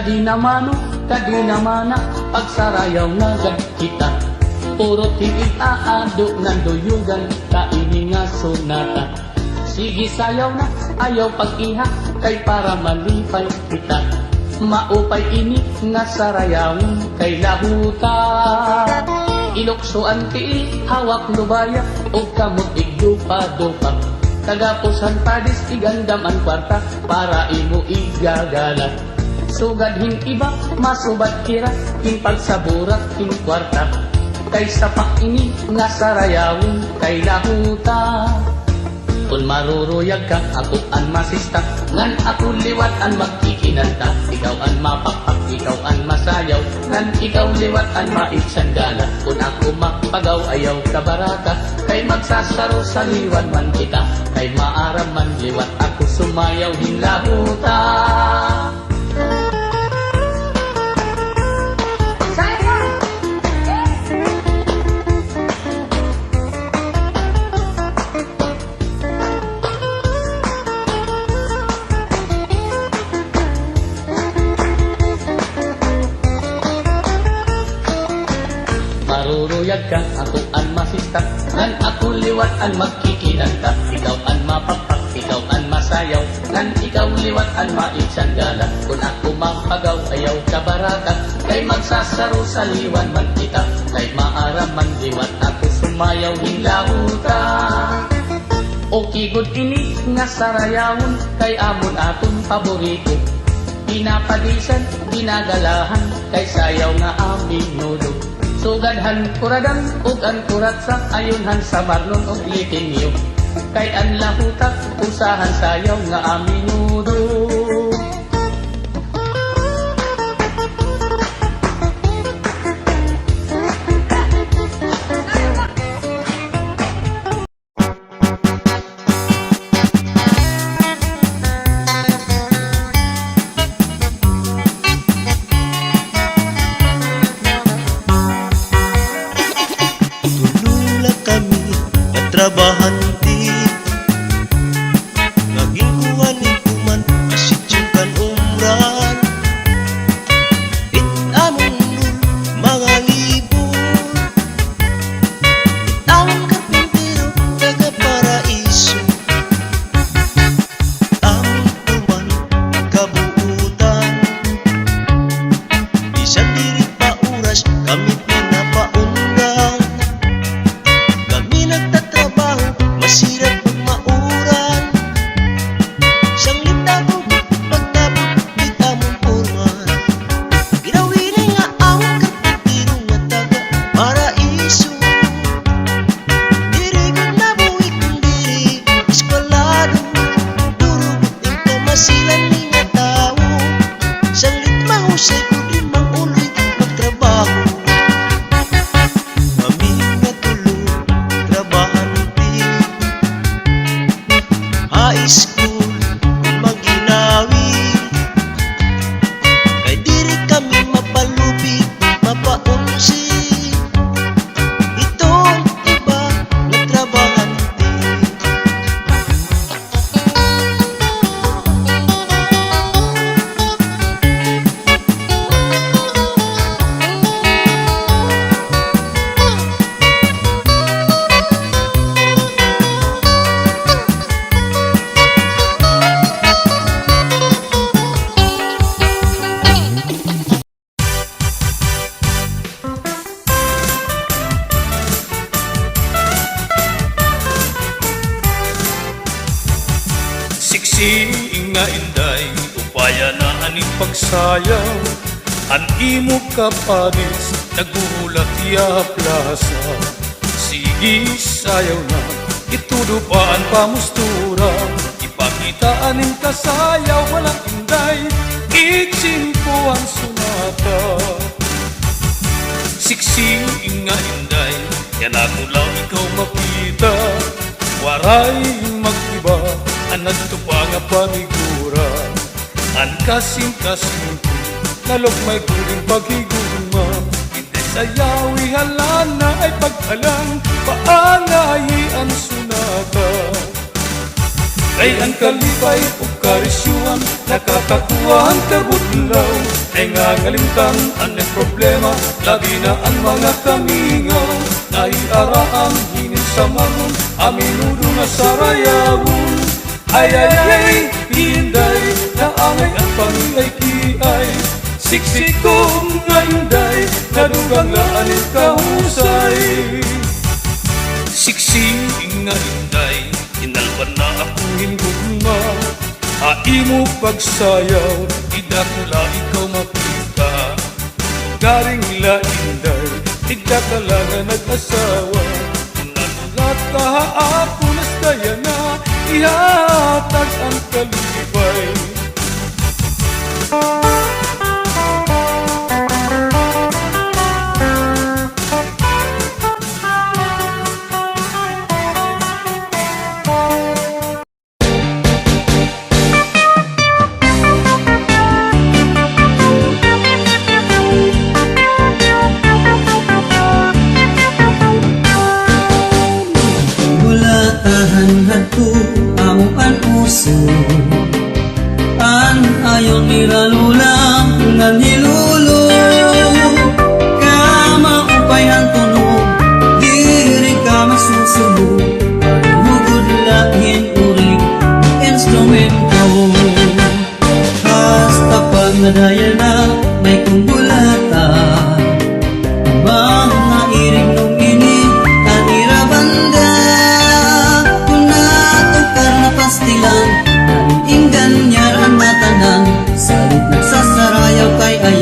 Kadi namano, kadi namana, pagsarayaw nga kita. Puro tigig aado ng duyugan, kaini nga sonata. Sige sayaw na, ayaw pag-iha, kay para malipay kita. Maupay ini nga sarayawin, kay lahuta. Ilokso ang tiil, hawak lubaya, o kamot igdupa-dupa. Kagapusan padis, igandam ang kwarta, para imo igagala. Sugadhin iba, masubat kira, king pagsaburat, king kwarta. Kay sapak ini, nga sarayawin, kay lahuta. Kung maruruyag ka, ako ang masista, ngan ako liwat ang magkikinanta. Ikaw ang mapakpak, ikaw ang masayaw, ngan ikaw liwat ang maitsandala. Kung ako magpagaw, ayaw kabaraka, kay magsasaro sa liwan man kita. Kay maaram man liwat, ako sumayaw hinlahuta. Maruruyag ka, ako ang masista, ngan ako liwat ang magkikinanta. Ikaw ang mapapak, ikaw ang masayaw, ngan ikaw liwat ang maitsandala. Kung ako mapagaw, ayaw kabaraka, kay magsasaro sa liwan man kita. Kay maaram man liwat, ako sumayaw hinlahuta. Okay good ini nga sarayawon, kay amon aton paborito. Pinapadisan, ginagalahan, kay sayaw nga aming nulo. Sugadhan kuradang ug ang kuratsa, ayunhan sa marlon ug litinyo. Kay ang lahutak, usahan sayaw nga aminudo. Trabahante naging kuwanin kuman asit yung kanumran it among nun mga libo it among karpintero taga paraiso among kuman kabuutan bisan diri pa oras kami pinapaundan kami masirap magmauran siyang lintagong pagtabot di among porman ginawin nga among karpintero nga taga paraiso diri kong nabuhi kong diri eskwalado durubot ng kamasilan ni nga tao siyang litmahusay kung di manguloy magtrabaho kami nga tulo trabahante high school kung maginawi kay diri kami mapalubi mapaunsi itong iba na trabahante Siksi nga inday, upaya na aning pagsayaw. An imo kapadis, nagulat iya plasa. Sige sayaw na, itudo pa ang pamustura. Ipakita aning kasayaw, walang inday, itsimpo ang sunata. Siksi nga inday, yan akulaw ikaw mapita. Waray mag-iba, ang nagtupa nga panigura. Ang kasing-kasing ko, nalog may guling paghigugma. Hindi sayawi halana ay paghalang, paangayi ang sunata. Kay ang kalipay karisyuan, nakakakuha ang kabutlaw. Ay nga ngalimtan, anong problema, labi na ang mga kamingaw. Naiaraan, hinin sa manon, aminudo na sa rayawon. Ay, hinday, naangay ang pangilay kiay. Siksikom nga hinday, nadugang laanin kahusay. Siksing nga hinday, inalban na ako hingugma. Haimo pagsayaw, idakula ikaw makita. Garing lainday, idakala nga nag-asawa. Nanulat ka ako nastaya na, ihatag ang kalibay. Bulatahan hadto amo an uso an ayon niralulang nga nilulo kama upay ang tunog diri ka masusubo mugod lahin uri instrumento hasta pag nadaya na may kumbulata bang nairig nung ini kanira banda pastilan inggan nyaran matanan salit nagsasarayaw kay ay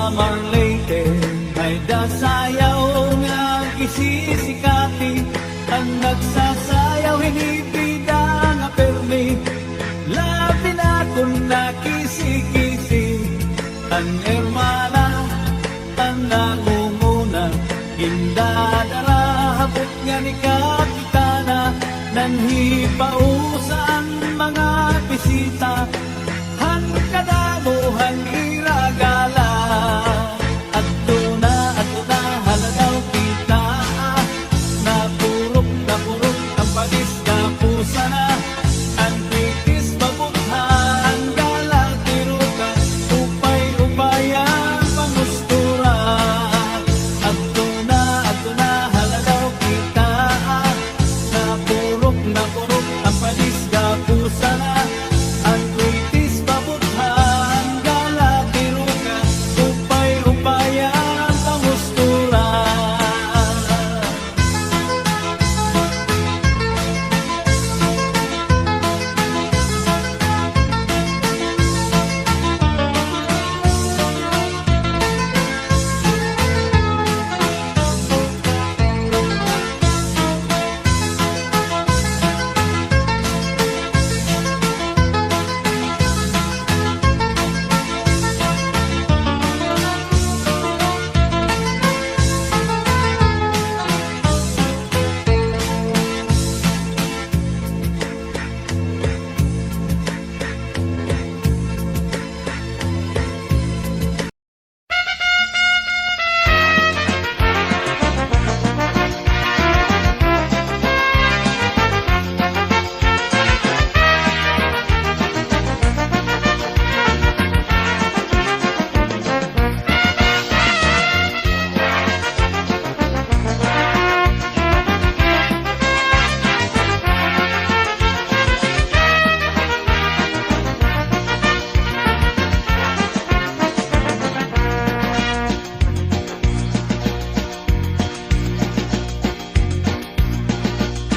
Samar Leyte ay dasayaw nga isisikati. Ang nagsasayaw hinipida nga permi, labi na kung nakisi-kisi. Ang hermana, ang nangunguna, indadara habot nga ni Kapitana, nanhipausan mga bisita, han kadamuhan iragala. At na halagaw kita, napurok ang panis na pusa na, ang titis babuthan, gala tiruka, upay-upayang pamustura. At na halagaw kita, napurok ang panis na pusa na, ang titis babuthan, gala tiruka, upay-upayang pamustura.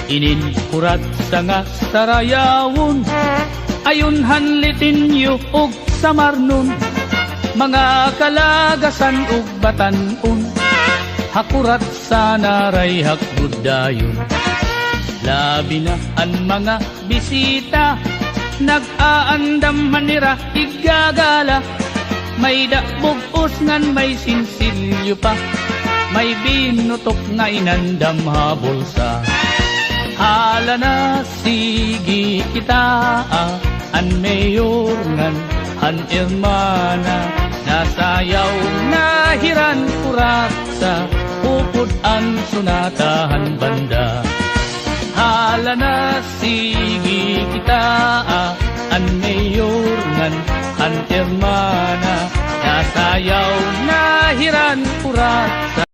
Inin kurat sa nga sarayawon, ayon hanlitin yu og samarnon, mga kalagasan ug batanon, hakurat sa naray hakbudayon. Labi na ang mga bisita, nag-aandam manira igagala, may dakbog ngan may sinsilyo pa, may binutok nga inandam habulsa. Hala na sige kita, an mayor ngan an hermana, nasayaw na hiran kurat sa upod ang sunatahan banda. Hala na sige kita, an mayor ngan an hermana, nasayaw na hiran kurat sa